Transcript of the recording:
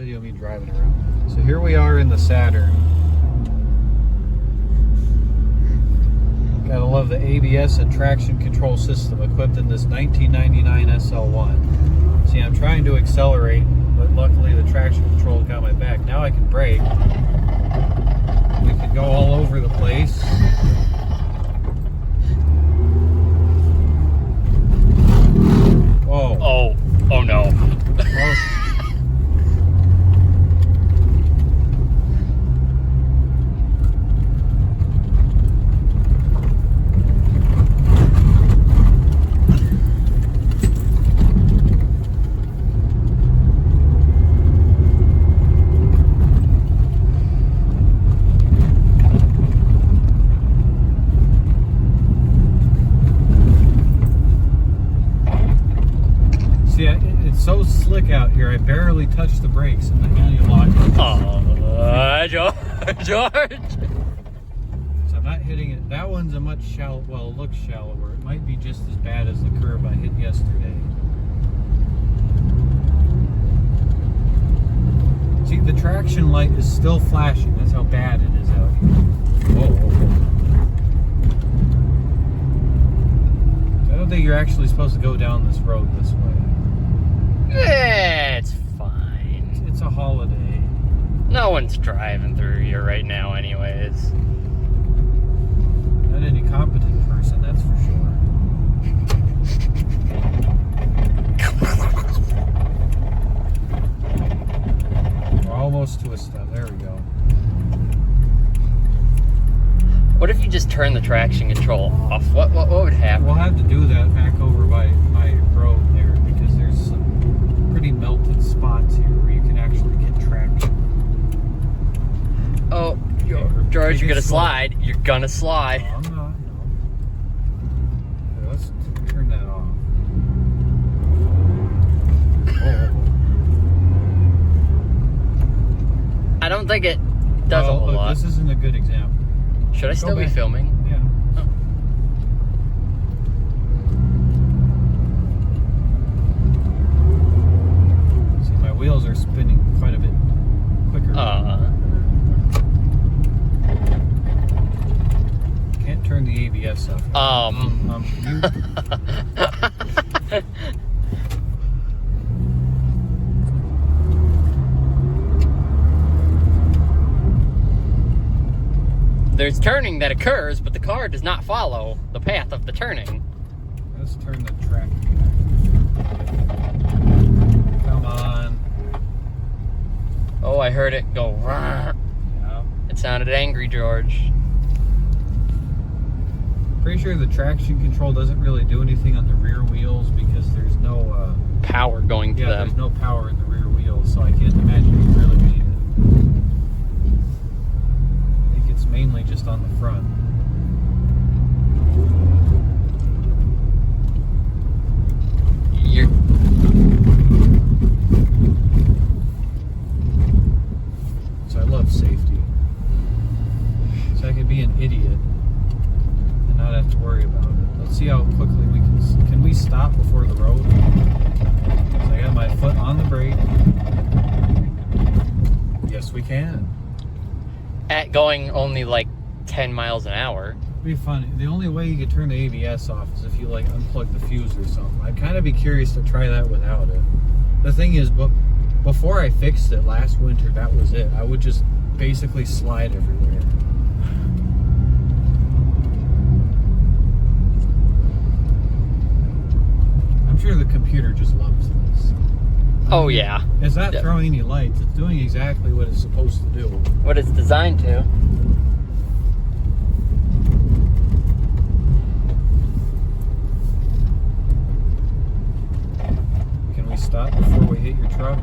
video of me driving around. So here we are in the Saturn. Gotta love the ABS and traction control system equipped in this 1999 SL1. See, I'm trying to accelerate, but luckily the traction control got my back. Now I can brake. We can go all over the place. Whoa. Oh no. It's so slick out here, I barely touch the brakes and the anti-lock. George! So I'm not hitting it. That one's a much shallow, well, it looks shallower. It might be just as bad as the curve I hit yesterday. See, the traction light is still flashing. That's how bad it is out here. Whoa. I don't think you're actually supposed to go down this road this way. It's fine. It's a holiday. No one's driving through here right now anyways. Not any competent person, that's for sure. We're almost to a stop. There we go. What if you just turn the traction control off? What would happen? We'll have to do that back over by my road there because there's some pretty melted spots here where you can actually get traction. Oh, George, you're gonna slide. You're gonna slide. No, I'm not. No. Here, let's turn that off. I don't think it does a whole look, lot. This isn't a good example. Should I still be filming? Yeah. Oh. See, my wheels are spinning quite a bit quicker. Can't turn the ABS off. There's turning that occurs, but the car does not follow the path of the turning. Let's turn the track. Come on. Oh, I heard it go. Yeah. It sounded angry, George. Pretty sure the traction control doesn't really do anything on the rear wheels because there's no power going to them. There's no power in the rear wheels, so I can't imagine you really need it. I think it's mainly just on the front. So I love safety. So I could be an idiot and not have to worry about it. Let's see how quickly we can we stop before the road? So I got my foot on the brake. Yes, we can. At going only like 10 miles an hour. It'd be funny. The only way you could turn the ABS off is if you like unplug the fuse or something. I'd kind of be curious to try that without it. The thing is, but before I fixed it last winter, that was it. I would just basically slide everywhere. I'm sure the computer just loves this. Oh yeah. It's not throwing any lights. It's doing exactly what it's supposed to do. What it's designed to. Can we stop before we hit your truck?